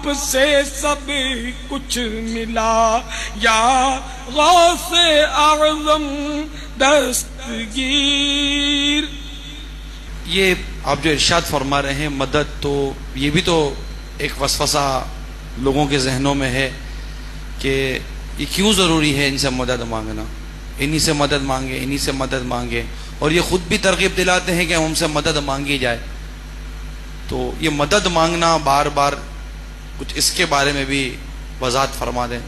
آپ سے سب کچھ ملا یا غوث اعظم دستگیر. یہ آپ جو ارشاد فرما رہے ہیں مدد، تو یہ بھی تو ایک وسوسہ لوگوں کے ذہنوں میں ہے کہ یہ کیوں ضروری ہے ان سے مدد مانگنا، انہی سے مدد مانگے، انہی سے مدد مانگے، اور یہ خود بھی ترغیب دلاتے ہیں کہ ہم سے مدد مانگی جائے. تو یہ مدد مانگنا بار بار، کچھ اس کے بارے میں بھی وضاحت فرما دیں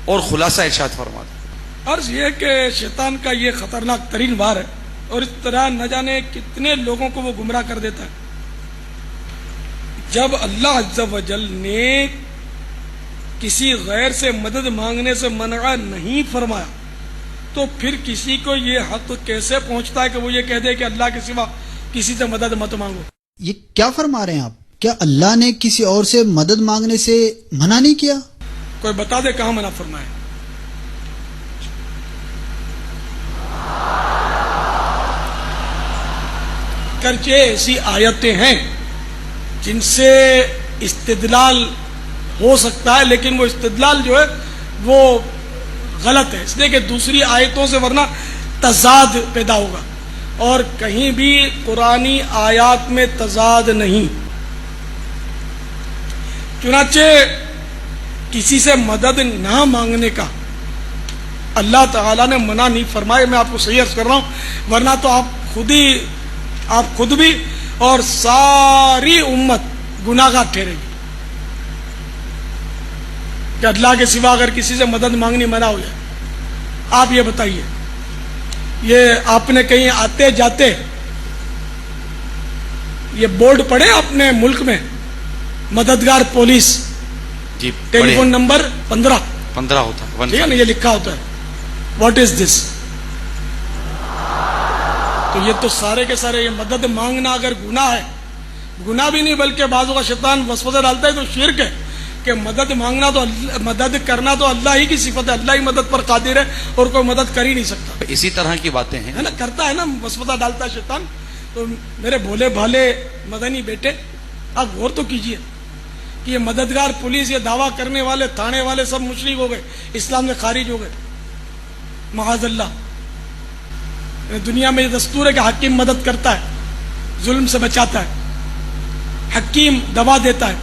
اور خلاصہ ارشاد فرما دیں. عرض یہ کہ شیطان کا یہ خطرناک ترین وار ہے، اور اس طرح نہ جانے کتنے لوگوں کو وہ گمراہ کر دیتا ہے. جب اللہ عز و جل نے کسی غیر سے مدد مانگنے سے منع نہیں فرمایا تو پھر کسی کو یہ حق کیسے پہنچتا ہے کہ وہ یہ کہہ دے کہ اللہ کے سوا کسی سے مدد مت مانگو؟ یہ کیا فرما رہے ہیں آپ؟ کیا اللہ نے کسی اور سے مدد مانگنے سے منع نہیں کیا؟ کوئی بتا دے کہاں منع فرمایا؟ کرچے ایسی آیتیں ہیں جن سے استدلال ہو سکتا ہے، لیکن وہ استدلال جو ہے وہ غلط ہے، اس لیے کہ دوسری آیتوں سے ورنہ تضاد پیدا ہوگا، اور کہیں بھی قرآنی آیات میں تضاد نہیں. چنانچہ کسی سے مدد نہ مانگنے کا اللہ تعالیٰ نے منع نہیں فرمایا. میں آپ کو صحیح عرض کر رہا ہوں، ورنہ تو آپ خود بھی اور ساری امت گناہگار ٹھہرے گی کہ اللہ کے سوا اگر کسی سے مدد مانگنی منع ہو جائے. آپ یہ بتائیے، یہ آپ نے کہیں آتے جاتے یہ بورڈ پڑھے اپنے ملک میں، مددگار پولیس جی، ٹیلی فون نمبر 15 ہوتا ہے، ٹھیک ہے نا، یہ لکھا ہوتا ہے واٹ از دس. تو یہ تو سارے کے سارے، یہ مدد مانگنا اگر گناہ ہے، گناہ بھی نہیں بلکہ بعضوں کا شیطان وسوسہ ڈالتا ہے تو شرک ہے کہ مدد مانگنا تو مدد کرنا تو اللہ ہی کی صفت ہے، اللہ ہی مدد پر قادر ہے اور کوئی مدد کر ہی نہیں سکتا. اسی طرح کی باتیں ہیں ہے نا، کرتا ہے نا، وسوسہ ڈالتا ہے شیطان. تو میرے بھولے بھالے مدنی بیٹے، آپ غور تو کیجئے کہ یہ مددگار پولیس، یہ دعویٰ کرنے والے تھانے والے سب مشرک ہو گئے، اسلام سے خارج ہو گئے معاذ اللہ. دنیا میں یہ دستور ہے کہ حکیم مدد کرتا ہے، ظلم سے بچاتا ہے، حکیم دوا دیتا ہے،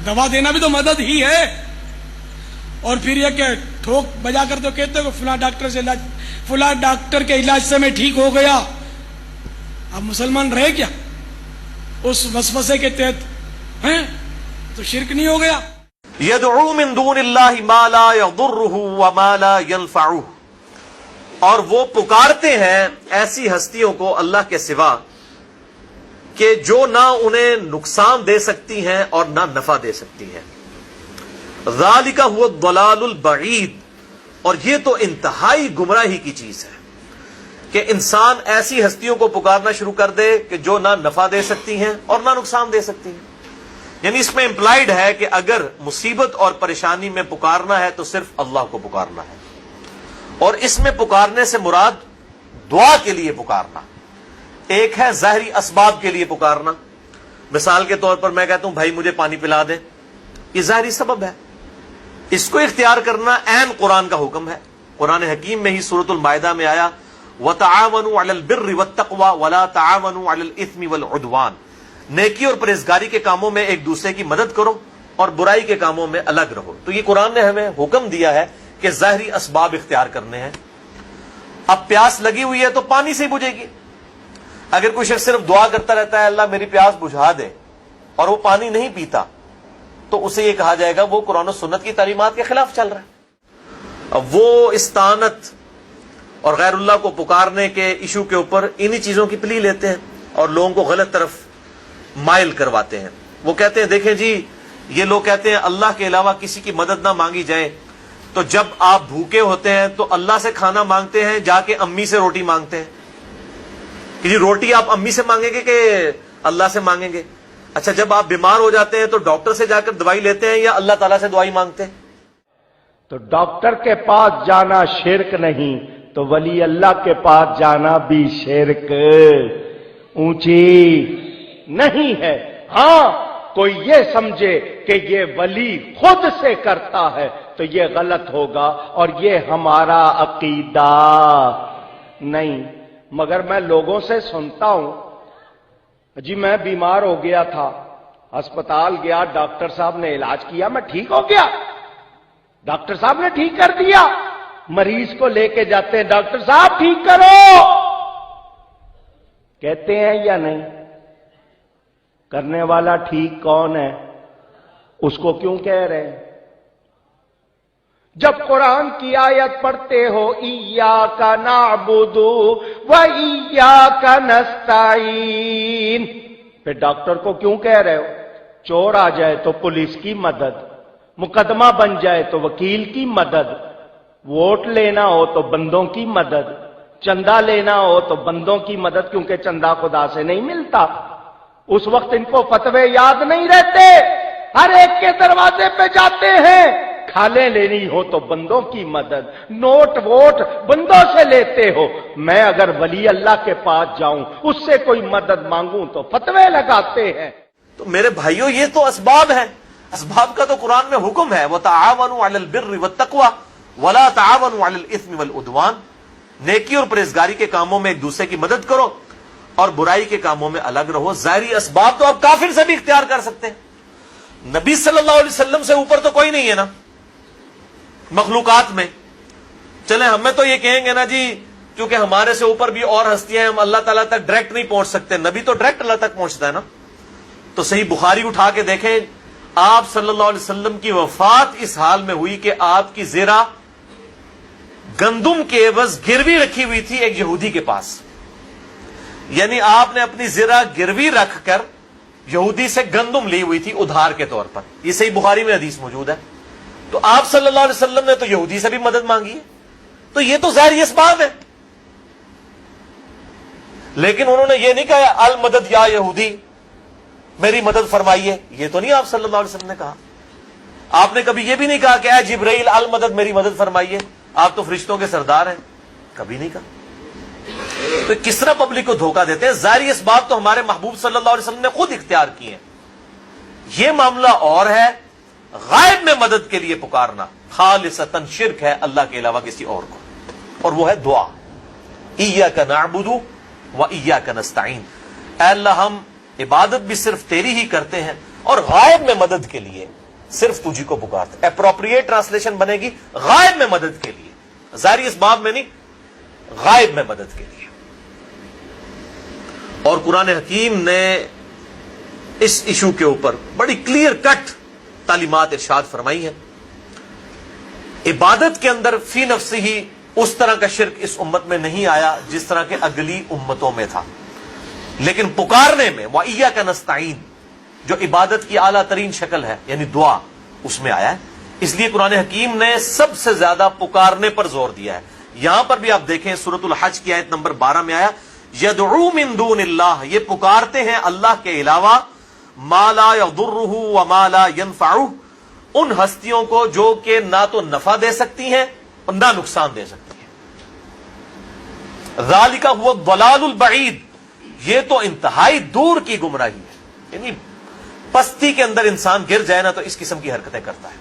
دوا دینا بھی تو مدد ہی ہے. اور پھر یہ کہ ٹھوک بجا کر تو کہتے ہیں کہ فلاں ڈاکٹر سے علاج، فلاں ڈاکٹر کے علاج سے میں ٹھیک ہو گیا. اب مسلمان رہے کیا اس وسوسے کے تحت؟ ہیں تو شرک نہیں ہو گیا؟ يدعو من دون اللہ ما لا يضره وما لا ينفعه، اور وہ پکارتے ہیں ایسی ہستیوں کو اللہ کے سوا کہ جو نہ انہیں نقصان دے سکتی ہیں اور نہ نفع دے سکتی ہیں. ذالک هو الضلال البعید، اور یہ تو انتہائی گمراہی کی چیز ہے کہ انسان ایسی ہستیوں کو پکارنا شروع کر دے کہ جو نہ نفع دے سکتی ہیں اور نہ نقصان دے سکتی ہیں. یعنی اس میں امپلائیڈ ہے کہ اگر مصیبت اور پریشانی میں پکارنا ہے تو صرف اللہ کو پکارنا ہے، اور اس میں پکارنے سے مراد دعا کے لیے پکارنا. ایک ہے ظاہری اسباب کے لیے پکارنا، مثال کے طور پر میں کہتا ہوں بھائی مجھے پانی پلا دے، یہ ظاہری سبب ہے. اس کو اختیار کرنا عین قرآن کا حکم ہے. قرآن حکیم میں ہی سورۃ المائدہ میں آیا وَتَعَاوَنُوا عَلَى الْبِرِّ وَالتَّقْوَى وَلَا تَعَاوَنُوا عَلَى الْإِثْمِ وَالْعُدْوَانِ، نیکی اور پرہیزگاری کے کاموں میں ایک دوسرے کی مدد کرو اور برائی کے کاموں میں الگ رہو. تو یہ قرآن نے ہمیں حکم دیا ہے کہ ظاہری اسباب اختیار کرنے ہیں. اب پیاس لگی ہوئی ہے تو پانی سے ہی بجھے گی. اگر کوئی شخص صرف دعا کرتا رہتا ہے اللہ میری پیاس بجھا دے اور وہ پانی نہیں پیتا تو اسے یہ کہا جائے گا وہ قرآن و سنت کی تعلیمات کے خلاف چل رہا ہے. اب وہ استعانت اور غیر اللہ کو پکارنے کے ایشو کے اوپر انہی چیزوں کی پلی لیتے ہیں اور لوگوں کو غلط طرف مائل کرواتے ہیں. وہ کہتے ہیں دیکھیں جی یہ لوگ کہتے ہیں اللہ کے علاوہ کسی کی مدد نہ مانگی جائے، تو جب آپ بھوکے ہوتے ہیں تو اللہ سے کھانا مانگتے ہیں، جا کے امی سے روٹی مانگتے ہیں کہ جی روٹی آپ امی سے مانگیں گے کہ اللہ سے مانگیں گے؟ اچھا جب آپ بیمار ہو جاتے ہیں تو ڈاکٹر سے جا کر دوائی لیتے ہیں یا اللہ تعالیٰ سے دوائی مانگتے ہیں؟ تو ڈاکٹر کے پاس جانا شرک نہیں تو ولی اللہ کے پاس جانا بھی شرک اونچی نہیں ہے. ہاں کوئی یہ سمجھے کہ یہ ولی خود سے کرتا ہے تو یہ غلط ہوگا اور یہ ہمارا عقیدہ نہیں. مگر میں لوگوں سے سنتا ہوں، جی میں بیمار ہو گیا تھا، ہسپتال گیا، ڈاکٹر صاحب نے علاج کیا، میں ٹھیک ہو گیا، ڈاکٹر صاحب نے ٹھیک کر دیا. مریض کو لے کے جاتے ہیں، ڈاکٹر صاحب ٹھیک کرو، کہتے ہیں یا نہیں؟ کرنے والا ٹھیک کون ہے؟ اس کو کیوں کہہ رہے ہیں؟ جب قرآن کی آیت پڑھتے ہو ایاک نعبد و ایاک نستعین، پھر ڈاکٹر کو کیوں کہہ رہے ہو؟ چور آ جائے تو پولیس کی مدد، مقدمہ بن جائے تو وکیل کی مدد، ووٹ لینا ہو تو بندوں کی مدد، چندہ لینا ہو تو بندوں کی مدد، کیونکہ چندہ خدا سے نہیں ملتا. اس وقت ان کو فتوے یاد نہیں رہتے، ہر ایک کے دروازے پہ جاتے ہیں. کھالیں لینی ہو تو بندوں کی مدد، نوٹ ووٹ بندوں سے لیتے ہو. میں اگر ولی اللہ کے پاس جاؤں، اس سے کوئی مدد مانگوں تو فتوے لگاتے ہیں. تو میرے بھائیوں، یہ تو اسباب ہیں. اسباب کا تو قرآن میں حکم ہے، وَتَعَاوَنُوا عَلَى الْبِرِّ وَالتَّقْوَى وَلَا تَعَاوَنُوا عَلَى الْإِثْمِ وَالْعُدْوَانِ. نیکی اور پرہیزگاری کے کاموں میں ایک دوسرے کی مدد کرو اور برائی کے کاموں میں الگ رہو. ظاہری اسباب تو آپ کافر سے بھی اختیار کر سکتے ہیں. نبی صلی اللہ علیہ وسلم سے اوپر تو کوئی نہیں ہے نا مخلوقات میں. چلیں ہمیں تو یہ کہیں گے نا جی کیونکہ ہمارے سے اوپر بھی اور ہستیاں ہیں، ہم اللہ تعالیٰ تک ڈائریکٹ نہیں پہنچ سکتے. نبی تو ڈائریکٹ اللہ تک پہنچتا ہے نا. تو صحیح بخاری اٹھا کے دیکھیں، آپ صلی اللہ علیہ وسلم کی وفات اس حال میں ہوئی کہ آپ کی زیرہ گندم کے عوض گروی رکھی ہوئی تھی ایک یہودی کے پاس. یعنی آپ نے اپنی زیرہ گروی رکھ کر یہودی سے گندم لی ہوئی تھی ادھار کے طور پر. یہ صحیح بخاری میں حدیث موجود ہے. تو آپ صلی اللہ علیہ وسلم نے تو یہودی سے بھی مدد مانگی ہے. تو یہ تو ظاہری اسباب ہے. لیکن انہوں نے یہ نہیں کہا المدد یا یہودی میری مدد فرمائیے، یہ تو نہیں آپ صلی اللہ علیہ وسلم نے کہا. آپ نے کبھی یہ بھی نہیں کہا کہ اے جبرائیل المدد میری مدد فرمائیے، آپ تو فرشتوں کے سردار ہیں، کبھی نہیں کہا. تو کس طرح پبلک کو دھوکہ دیتے ہیں. ظاہری اسباب تو ہمارے محبوب صلی اللہ علیہ وسلم نے خود اختیار کیے ہیں. یہ معاملہ اور ہے. غائب میں مدد کے لیے پکارنا خالصتاً شرک ہے اللہ کے علاوہ کسی اور کو، اور وہ ہے دعا. ایاک نعبد و ایاک نستعین. اے اللہ ہم عبادت بھی صرف تیری ہی کرتے ہیں اور غائب میں مدد کے لیے صرف تجھی کو پکارتے. اپروپریٹ ٹرانسلیشن بنے گی غائب میں مدد کے لیے، ظاہری اسباب میں نہیں، غائب میں مدد کے لیے. اور قرآن حکیم نے اس ایشو کے اوپر بڑی کلیئر کٹ تعلیمات ارشاد فرمائی ہیں. عبادت کے اندر فی نفسی ہی اس طرح کا شرک اس امت میں نہیں آیا جس طرح کے اگلی امتوں میں تھا، لیکن پکارنے میں وَإِيَّاكَ نَسْتَعِينُ جو عبادت کی اعلیٰ ترین شکل ہے یعنی دعا، اس میں آیا ہے. اس لیے قرآن حکیم نے سب سے زیادہ پکارنے پر زور دیا ہے. یہاں پر بھی آپ دیکھیں سورۃ الحج کی آیت نمبر 12 میں آیا یدعو من دون اللہ، یہ پکارتے ہیں اللہ کے علاوہ ما لا یضرہ وما لا ینفعہ، ان ہستیوں کو جو کہ نہ تو نفع دے سکتی ہیں اور نہ نقصان دے سکتی ہیں. ذالک هو الضلال البعید، یہ تو انتہائی دور کی گمراہی ہے. یعنی پستی کے اندر انسان گر جائے نا تو اس قسم کی حرکتیں کرتا ہے.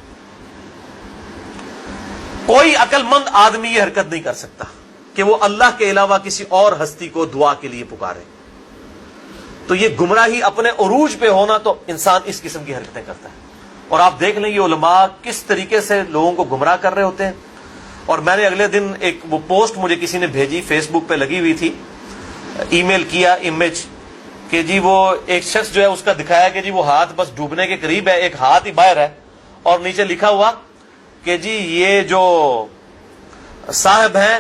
کوئی عقل مند آدمی یہ حرکت نہیں کر سکتا کہ وہ اللہ کے علاوہ کسی اور ہستی کو دعا کے لیے پکارے. تو یہ گمراہی اپنے عروج پہ ہونا تو انسان اس قسم کی حرکتیں کرتا ہے. اور آپ دیکھ لیں یہ علماء کس طریقے سے لوگوں کو گمراہ کر رہے ہوتے ہیں. اور میں نے اگلے دن ایک وہ پوسٹ مجھے کسی نے بھیجی، فیس بک پہ لگی ہوئی تھی، ای میل کیا امیج کہ جی وہ ایک شخص جو ہے اس کا دکھایا کہ جی وہ ہاتھ بس ڈوبنے کے قریب ہے، ایک ہاتھ ہی باہر ہے، اور نیچے لکھا ہوا کہ جی یہ جو صاحب ہیں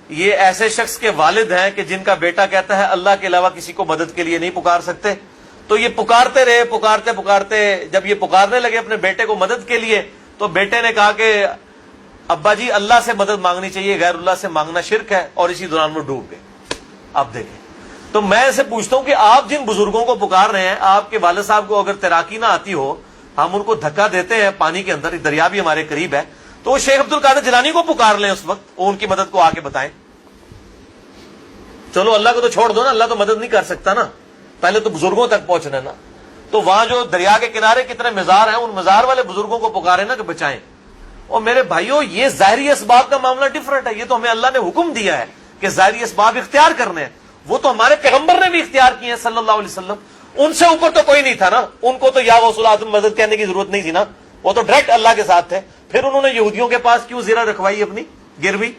یہ ایسے شخص کے والد ہیں کہ جن کا بیٹا کہتا ہے اللہ کے علاوہ کسی کو مدد کے لیے نہیں پکار سکتے. تو یہ پکارتے رہے، پکارتے پکارتے جب یہ پکارنے لگے اپنے بیٹے کو مدد کے لیے تو بیٹے نے کہا کہ ابا جی اللہ سے مدد مانگنی چاہیے، غیر اللہ سے مانگنا شرک ہے، اور اسی دوران وہ ڈوب گئے. آپ دیکھیں. تو میں اسے پوچھتا ہوں کہ آپ جن بزرگوں کو پکار رہے ہیں، آپ کے والد صاحب کو اگر تیراکی نہ آتی ہو، ہم ان کو دھکا دیتے ہیں پانی کے اندر، دریا بھی ہمارے قریب ہے، تو وہ شیخ عبد القادر جیلانی کو پکار لیں اس وقت، وہ ان کی مدد کو آ کے بتائیں. چلو اللہ کو تو چھوڑ دو نا، اللہ تو مدد نہیں کر سکتا نا، پہلے تو بزرگوں تک پہنچنا نا. تو وہاں جو دریا کے کنارے کتنے مزار ہیں، ان مزار والے بزرگوں کو پکارے نا کہ بچائیں. اور میرے بھائیوں، یہ ظاہری اسباب کا معاملہ ڈفرنٹ ہے. یہ تو ہمیں اللہ نے حکم دیا ہے کہ ظاہری اسباب اختیار کرنے ہیں. وہ تو ہمارے پیغمبر نے بھی اختیار کیے ہیں صلی اللہ علیہ وسلم. ان سے اوپر تو کوئی نہیں تھا نا. ان کو تو یا غوث الاعظم مدد کہنے کی ضرورت نہیں تھی نا. وہ تو ڈائریکٹ اللہ کے ساتھ تھے. پھر انہوں نے یہودیوں کے پاس کیوں زیرہ رکھوائی اپنی گروی؟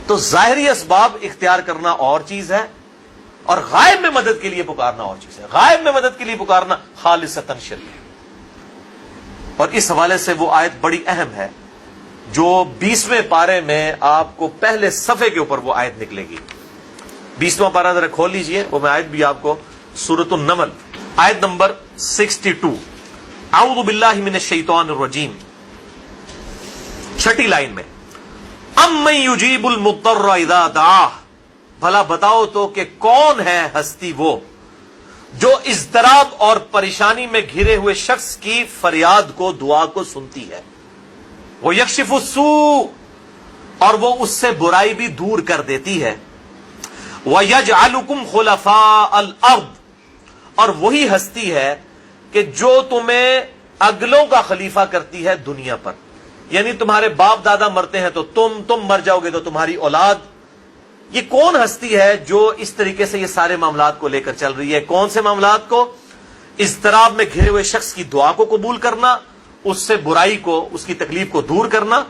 تو ظاہری اسباب اختیار کرنا اور چیز ہے، اور غائب میں مدد کے لیے پکارنا اور چیز ہے. غائب میں مدد کے لیے پکارنا خالصتاً شرک ہے. اور اس حوالے سے وہ آیت بڑی اہم ہے جو 20ویں پارے میں آپ کو پہلے صفحے کے اوپر وہ آیت نکلے گی. 20واں پارہ ذرا کھول لیجئے. وہ میں آیت بھی آپ کو سورۃ النمل آیت نمبر 62، اعوذ باللہ من الشیطان الرجیم، 6 لائن میں، امن یجیب المضطر اذا دعاہ، بھلا بتاؤ تو کہ کون ہے ہستی وہ جو اضطراب اور پریشانی میں گھرے ہوئے شخص کی فریاد کو، دعا کو سنتی ہے. وہ یکشف السوء، اور وہ اس سے برائی بھی دور کر دیتی ہے. وَيَجْعَلُكُمْ خُلَفَاءَ الْأَرْضِ، اور وہی ہستی ہے کہ جو تمہیں اگلوں کا خلیفہ کرتی ہے دنیا پر. یعنی تمہارے باپ دادا مرتے ہیں تو تم مر جاؤ گے تو تمہاری اولاد. یہ کون ہستی ہے جو اس طریقے سے یہ سارے معاملات کو لے کر چل رہی ہے؟ کون سے معاملات کو؟ اضطراب میں گھرے ہوئے شخص کی دعا کو قبول کرنا، اس سے برائی کو، اس کی تکلیف کو دور کرنا،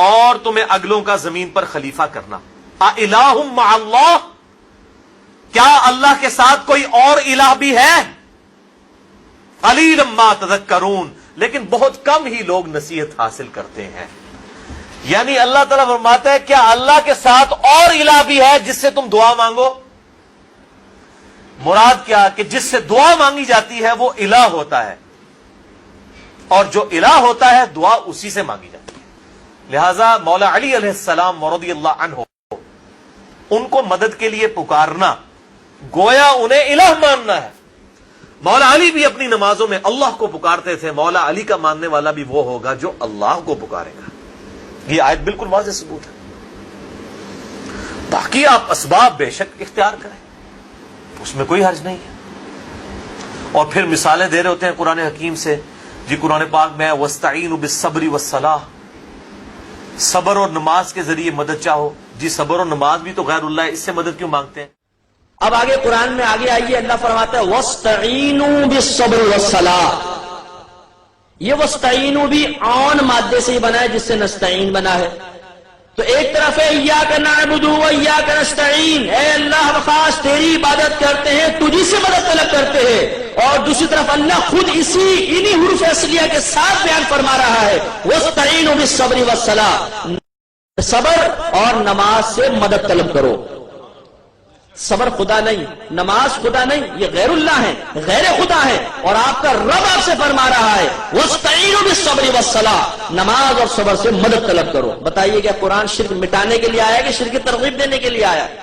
اور تمہیں اگلوں کا زمین پر خلیفہ کرنا. اِلَٰهٌ مَّعَ اللَّهِ، کیا اللہ کے ساتھ کوئی اور الہ بھی ہے؟ قَلِيلًا مَّا تَذَكَّرُونَ، لیکن بہت کم ہی لوگ نصیحت حاصل کرتے ہیں. یعنی اللہ تعالیٰ فرماتا ہے کیا اللہ کے ساتھ اور الہ بھی ہے جس سے تم دعا مانگو؟ مراد کیا کہ جس سے دعا مانگی جاتی ہے وہ الہ ہوتا ہے، اور جو الہ ہوتا ہے دعا اسی سے مانگی جاتی ہے. لہذا مولا علی علیہ السلام رضی اللہ عنہ، ان کو مدد کے لیے پکارنا گویا انہیں الہ ماننا ہے. مولا علی بھی اپنی نمازوں میں اللہ کو پکارتے تھے. مولا علی کا ماننے والا بھی وہ ہوگا جو اللہ کو پکارے گا. یہ آیت بالکل واضح ثبوت ہے. باقی آپ اسباب بے شک اختیار کریں، اس میں کوئی حرج نہیں ہے. اور پھر مثالیں دے رہے ہوتے ہیں قرآن حکیم سے. جی قرآن پاک میں وَاسْتَعِينُوا بِالصَّبْرِ وَالصَّلَاةِ، صبر اور نماز کے ذریعے مدد چاہو. جی صبر اور نماز بھی تو غیر اللہ ہے، اس سے مدد کیوں مانگتے ہیں؟ اب آگے قرآن میں آگے آئیے، اللہ فرماتا ہے وَاسْتَعِينُوا بِالصَّبْرِ وَالصَّلَاةِ. یہ وَاسْتَعِينُوا بھی عون مادے سے ہی بنا ہے جس سے نستعین بنا ہے. تو ایک طرف ہے اِيَّاكَ نَعْبُدُ وَإِيَّاكَ نَسْتَعِينُ، اے اللہ خاص تیری عبادت کرتے ہیں، تجھی سے مدد طلب کرتے ہیں. اور دوسری طرف اللہ خود انہی حروف اصلیہ کے ساتھ بیان فرما رہا ہے وَاسْتَعِينُوا بِالصَّبْرِ وَالصَّلَاةِ، صبر اور نماز سے مدد طلب کرو. صبر خدا نہیں، نماز خدا نہیں، یہ غیر اللہ ہے، غیر خدا ہے. اور آپ کا رب آپ سے فرما رہا ہے وَاسْتَعِينُوا بِالصَّبْرِ وَالصَّلَاةِ، نماز اور صبر سے مدد طلب کرو. بتائیے کیا قرآن شرک مٹانے کے لیے آیا ہے کہ شرک کی ترغیب دینے کے لیے آیا ہے؟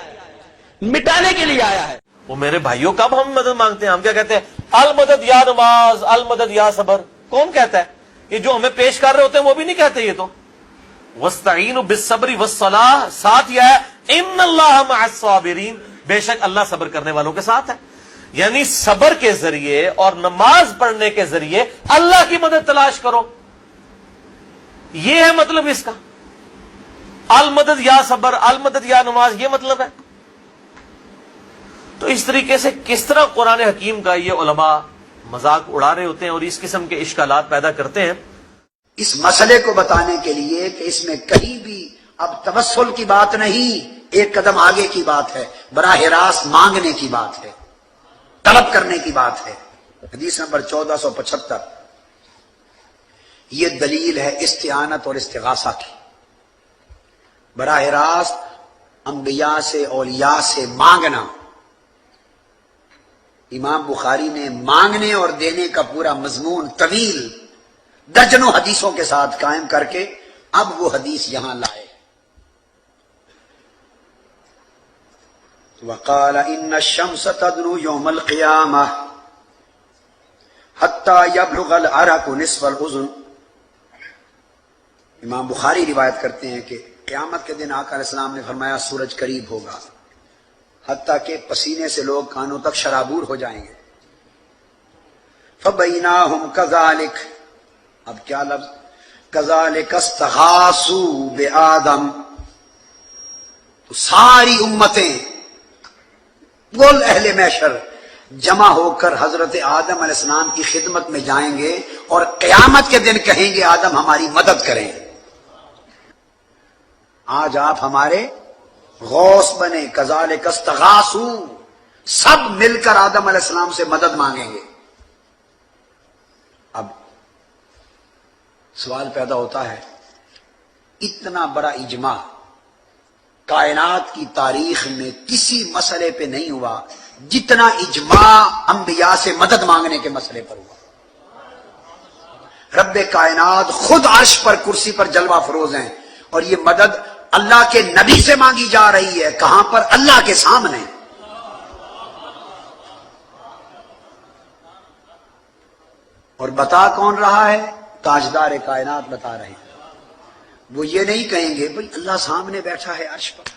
مٹانے کے لیے آیا ہے. وہ میرے بھائیوں کب ہم مدد مانگتے ہیں؟ ہم کیا کہتے ہیں؟ المدد یا نماز، المدد یا صبر. کون کہتا ہے؟ یہ جو ہمیں پیش کر رہے ہوتے ہیں وہ بھی نہیں کہتے. یہ تو وَاسْتَعِينُوا بِالصَّبْرِ وَالصَّلَاةِ، ساتھ یہ ہے اِنَّ اللَّهَ مَعَ الصَّابِرِينَ، بے شک اللہ صبر کرنے والوں کے ساتھ ہے. یعنی صبر کے ذریعے اور نماز پڑھنے کے ذریعے اللہ کی مدد تلاش کرو. یہ ہے مطلب اس کا. المدد یا صبر، المدد یا نماز، یہ مطلب ہے. تو اس طریقے سے کس طرح قرآن حکیم کا یہ علماء مذاق اڑا رہے ہوتے ہیں اور اس قسم کے اشکالات پیدا کرتے ہیں. اس مسئلے کو بتانے کے لیے کہ اس میں کہیں بھی اب توسل کی بات نہیں، ایک قدم آگے کی بات ہے، براہ راست مانگنے کی بات ہے، طلب کرنے کی بات ہے. حدیث نمبر 1475، یہ دلیل ہے استعانت اور استغاثہ کی. براہ راست انبیاء سے، اولیاء سے مانگنا. امام بخاری نے مانگنے اور دینے کا پورا مضمون طویل درجنوں حدیثوں کے ساتھ قائم کر کے اب وہ حدیث یہاں لائے. وقال ان الشمس تدنو يوم القيامة حتى يبلغ العرق نصف الاذن. امام بخاری روایت کرتے ہیں کہ قیامت کے دن آقا علیہ السلام نے فرمایا سورج قریب ہوگا، حتیٰ کہ پسینے سے لوگ کانوں تک شرابور ہو جائیں گے. فبیناہم کذالک، اب کیا لفظ، کذالک استغاثوا بآدم، تو ساری امتیں کل اہل محشر جمع ہو کر حضرت آدم علیہ السلام کی خدمت میں جائیں گے اور قیامت کے دن کہیں گے آدم ہماری مدد کریں، آج آپ ہمارے غوث بنے، کذالک استغاثوا، سب مل کر آدم علیہ السلام سے مدد مانگیں گے۔ اب سوال پیدا ہوتا ہے، اتنا بڑا اجماع کائنات کی تاریخ میں کسی مسئلے پہ نہیں ہوا جتنا اجماع انبیاء سے مدد مانگنے کے مسئلے پر ہوا۔ رب کائنات خود عرش پر کرسی پر جلوہ فروز ہیں، اور یہ مدد اللہ کے نبی سے مانگی جا رہی ہے، کہاں پر؟ اللہ کے سامنے۔ اور بتا کون رہا ہے؟ تاجدار کائنات بتا رہے ہیں۔ وہ یہ نہیں کہیں گے بھئی اللہ سامنے بیٹھا ہے عرش پر،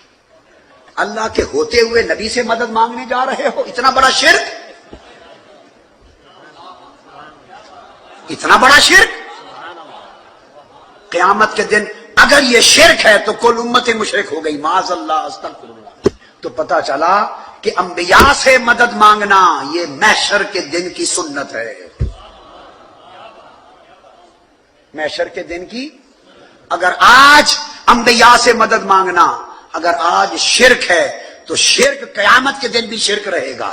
اللہ کے ہوتے ہوئے نبی سے مدد مانگنے جا رہے ہو، اتنا بڑا شرک، اتنا بڑا شرک۔ قیامت کے دن اگر یہ شرک ہے تو کل امت مشرک ہو گئی، معاذ اللہ، استغفر اللہ۔ تو پتہ چلا کہ انبیاء سے مدد مانگنا یہ محشر کے دن کی سنت ہے، محشر کے دن کی۔ اگر آج انبیاء سے مدد مانگنا اگر آج شرک ہے تو شرک قیامت کے دن بھی شرک رہے گا۔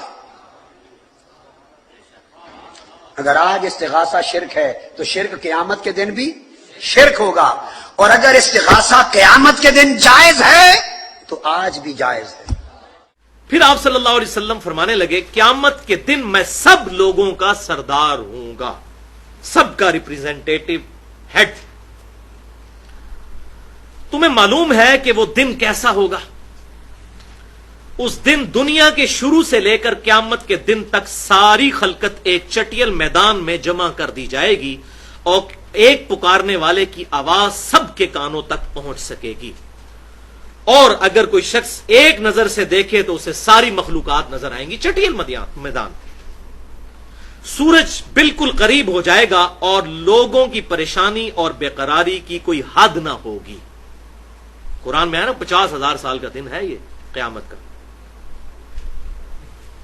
اگر آج استغاثہ شرک ہے تو شرک قیامت کے دن بھی شرک ہوگا، اور اگر استغاثہ قیامت کے دن جائز ہے تو آج بھی جائز ہے۔ پھر آپ صلی اللہ علیہ وسلم فرمانے لگے قیامت کے دن میں سب لوگوں کا سردار ہوں گا، سب کا ریپریزنٹیٹو ہیڈ۔ تمہیں معلوم ہے کہ وہ دن کیسا ہوگا؟ اس دن دنیا کے شروع سے لے کر قیامت کے دن تک ساری خلقت ایک چٹیل میدان میں جمع کر دی جائے گی، اور ایک پکارنے والے کی آواز سب کے کانوں تک پہنچ سکے گی، اور اگر کوئی شخص ایک نظر سے دیکھے تو اسے ساری مخلوقات نظر آئیں گی۔ چٹیل میدان، سورج بالکل قریب ہو جائے گا اور لوگوں کی پریشانی اور بے قراری کی کوئی حد نہ ہوگی۔ قرآن میں ہے نا 50,000 سال کا دن ہے یہ قیامت کا،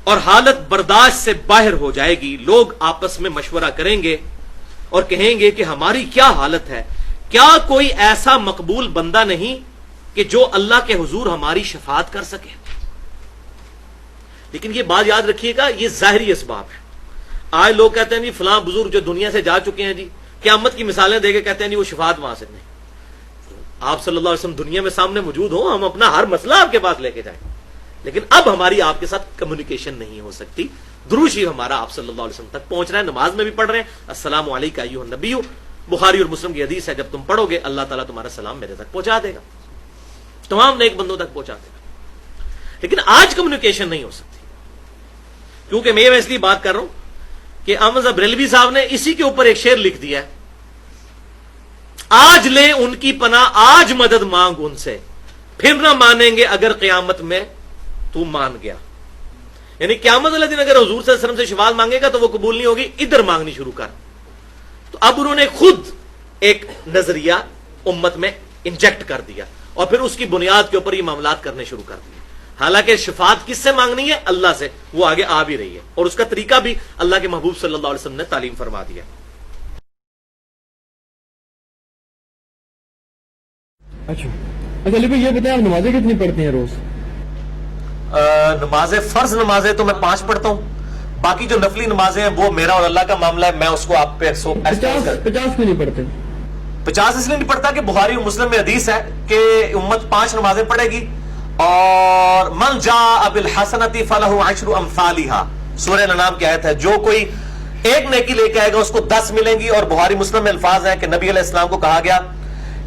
اور حالت برداشت سے باہر ہو جائے گی۔ لوگ آپس میں مشورہ کریں گے اور کہیں گے کہ ہماری کیا حالت ہے، کیا کوئی ایسا مقبول بندہ نہیں کہ جو اللہ کے حضور ہماری شفاعت کر سکے؟ لیکن یہ بات یاد رکھیے گا، یہ ظاہری اسباب ہے۔ آج لوگ کہتے ہیں جی فلاں بزرگ جو دنیا سے جا چکے ہیں جی، قیامت کی مثالیں دے کے کہتے ہیں جی وہ شفاعت وہاں سے نہیں۔ آپ صلی اللہ علیہ وسلم دنیا میں سامنے موجود ہوں، ہم اپنا ہر مسئلہ آپ کے پاس لے کے جائیں، لیکن اب ہماری آپ کے ساتھ کمیونیکیشن نہیں ہو سکتی۔ درود شریف ہمارا آپ صلی اللہ علیہ وسلم تک پہنچ رہا ہے، نماز میں بھی پڑھ رہے ہیں، السلام علیکم ایھا النبی، بخاری اور مسلم کی حدیث ہے، جب تم پڑھو گے اللہ تعالیٰ تمہارا سلام میرے تک پہنچا دے گا، تمام نیک بندوں تک پہنچا دے گا۔ لیکن آج کمیونیکیشن نہیں ہو سکتی، کیونکہ میں اس لیے بات کر رہا ہوں کہ احمد بریلوی صاحب نے اسی کے اوپر ایک شعر لکھ دیا ہے، آج لے ان کی پناہ، آج مدد مانگ ان سے، پھر نہ مانیں گے اگر قیامت میں تو مان گیا۔ یعنی قیامت والے دن اگر حضور صلی اللہ علیہ وسلم سے شفاعت مانگے گا تو وہ قبول نہیں ہوگی، ادھر مانگنی شروع کر۔ تو اب انہوں نے خود ایک نظریہ امت میں انجیکٹ کر دیا، اور پھر اس کی بنیاد کے اوپر یہ معاملات کرنے شروع کر دیے۔ حالانکہ شفاعت کس سے مانگنی ہے؟ اللہ سے، وہ آگے آ بھی رہی ہے، اور اس کا طریقہ بھی اللہ کے محبوب صلی اللہ علیہ وسلم نے تعلیم فرما دیا۔ اچھا علی بھائی یہ بتائیں آپ نمازیں کتنی پڑھتے ہیں روز؟ نمازیں، فرض نمازیں تو میں 5 پڑھتا ہوں، باقی جو نفلی نمازیں ہیں وہ میرا اور اللہ کا معاملہ ہے، میں اس کو آپ پہ 50 کیوں نہیں پڑھتے؟ 50 اس لیے نہیں پڑھتا کہ بخاری اور مسلم میں حدیث ہے کہ امت 5 نمازیں پڑھے گی، اور من جاء بالحسنۃ فلہ عشر امثالھا، سورہ الانعام کی آیت ہے، جو کوئی ایک نیکی لے کے آئے گا اس کو 10 ملیں گی، اور بخاری مسلم میں الفاظ ہیں کہ نبی علیہ السلام کو کہا گیا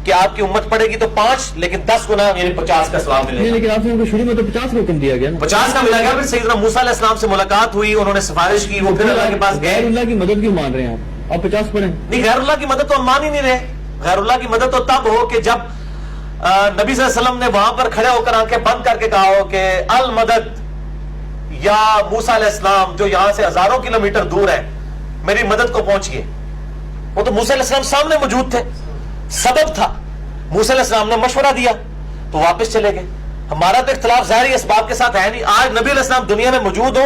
کہ آپ کی امت پڑھے گی تو 5 لیکن 10 گنا یعنی 50 کا ثواب ملے گا۔ لیکن آپ نے شروع میں تو 50 کا حکم دیا گیا نا، 50 کا ملا گیا۔ پھر سیدنا موسیٰ علیہ السلام سے ملاقات ہوئی، انہوں نے سفارش کی، وہ پھر اللہ کے پاس گئے۔ غیر اللہ کی مدد کیوں مان رہے ہیں آپ 50 پڑھیں؟ نہیں، غیر اللہ کی مدد تو ہم مان ہی نہیں رہے۔ غیر اللہ کی مدد تو تب ہو کہ جب نبی صلی اللہ علیہ وسلم نے وہاں پر کھڑے ہو کر آنکھیں بند کر کے کہا ہو کہ المدد یا موسیٰ علیہ السلام جو یہاں سے ہزاروں کلومیٹر دور ہے، میری مدد کو پہنچ گئے. وہ تو موسیٰ علیہ السلام سامنے موجود تھے, سبب تھا, موسیٰ علیہ السلام نے مشورہ دیا تو واپس چلے گئے. ہمارا تو اختلاف ظاہری اسباب کے ساتھ ہے نہیں. آج نبی علیہ السلام دنیا میں موجود ہو,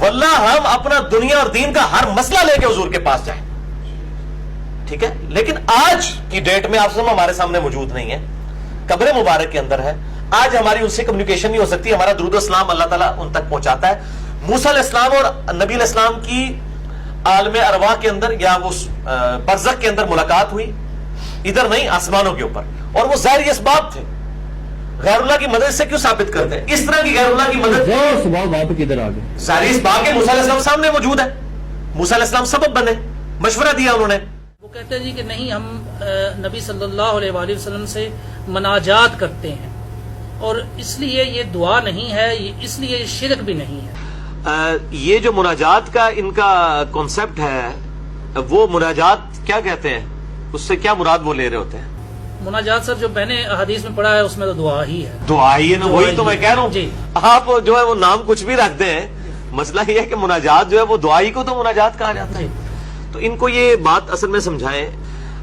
واللہ ہم اپنا دنیا اور دین کا ہر مسئلہ لے کے حضور کے پاس جائیں, ٹھیک ہے, لیکن آج کی ڈیٹ میں آپ ہمارے سامنے موجود نہیں ہے, قبر مبارک کے اندر ہے. آج ہماری ان سے کمیونیکیشن نہیں ہو سکتی. ہمارا درود و سلام اللہ تعالیٰ ان تک پہنچاتا ہے. موسیٰ علیہ السلام اور نبی علیہ السلام کی عالم ارواح کے اندر یا وہ برزخ کے اندر ملاقات ہوئی, ادھر نہیں, آسمانوں کے اوپر, اور وہ ظاہری اسباب تھے. غیر اللہ کی مدد سے کیوں ثابت کرتے ہیں؟ اس طرح کی غیر اللہ کی مدد کدھر آ گئے؟ ظاہری اسباب کے موسیٰ علیہ السلام سامنے موجود ہے. موسیٰ علیہ السلام سبب بنے, مشورہ دیا انہوں نے. وہ کہتے ہیں جی کہ نہیں, ہم نبی صلی اللہ علیہ وآلہ وسلم سے مناجات کرتے ہیں, اور اس لیے یہ دعا نہیں ہے, اس لیے یہ شرک بھی نہیں ہے. یہ جو مناجات کا ان کا کانسیپٹ ہے, وہ مناجات کیا کہتے ہیں, اس سے کیا مراد وہ لے رہے ہوتے ہیں؟ مناجات سر جو میں نے حدیث میں پڑھا ہے اس میں تو دعا ہی ہے. دعا ہی ہے نا, وہی تو میں کہہ رہا ہوں. جی, آپ جو ہے وہ نام کچھ بھی رکھتے ہیں, مسئلہ یہ ہے کہ مناجات جو ہے وہ دعائی کو تو مناجات کہا جاتا ہے. تو ان کو یہ بات اصل میں سمجھائیں.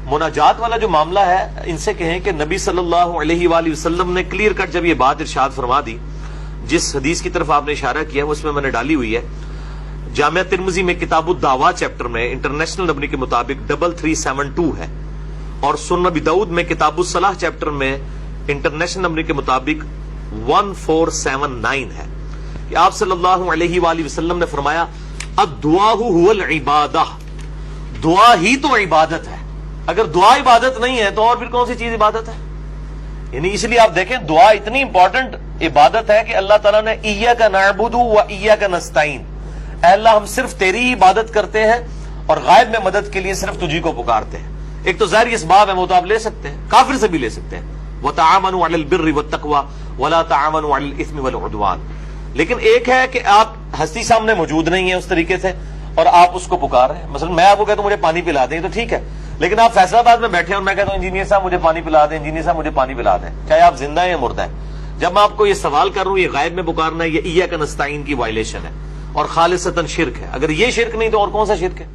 مناجات والا جو معاملہ ہے, ان سے کہیں کہ نبی صلی اللہ علیہ وآلہ وسلم نے کلیئر کٹ جب یہ بات ارشاد فرما دی, جس حدیث کی طرف آپ نے اشارہ کیا وہ اس میں نے ڈالی ہوئی ہے. جامعہ ترمذی میں کتاب الدعوات چیپٹر میں انٹرنیشنل نمبر کے مطابق 3372 ہے, اور سنن ابی داؤد میں کتاب الصلاح چیپٹر میں انٹرنیشنل نمبر کے مطابق 1479 ہے کہ آپ صلی اللہ علیہ وآلہ وسلم نے فرمایا, الدعاء هو العبادہ, دعا ہی تو عبادت ہے. اگر دعا عبادت نہیں ہے تو اور پھر کون سی چیز عبادت ہے؟ یعنی اس لیے آپ دیکھیں دعا اتنی امپورٹنٹ عبادت ہے کہ اللہ تعالیٰ نے ایاک نعبد و ایاک نستعین, اے اللہ ہم صرف تیری ہی عبادت کرتے ہیں اور غائب میں مدد کے لیے صرف تجھی کو پکارتے ہیں. ایک تو ظاہری اسباب ہے, وہ تو آپ لے سکتے ہیں, کافر سے بھی لے سکتے ہیں, وَتَعَامَنُوا عَلَى الْبِرِّ وَالتَّقْوَى وَلَا تَعَامَنُوا عَلَى الْإِثْمِ وَالْعُدْوَانِ. لیکن ایک ہے کہ آپ ہستی سامنے موجود نہیں ہے اس طریقے سے اور آپ اس کو پکار رہے ہیں. مثلا میں آپ کو کہتا ہوں مجھے پانی پلا دیں تو ٹھیک ہے, لیکن آپ فیصلہ آباد میں بیٹھے اور میں کہتا ہوں انجینئر صاحب مجھے پانی پلا دیں, انجینئر صاحب مجھے پانی پلا دیں, چاہے آپ زندہ ہیں یا مردہ ہیں. جب میں آپ کو یہ سوال کر رہا ہوں, یہ غائب میں پکارنا ہے, یہ ایاک نستعین کی وائلیشن ہے اور خالصتاً شرک ہے. اگر یہ شرک نہیں تو اور کون سا شرک ہے؟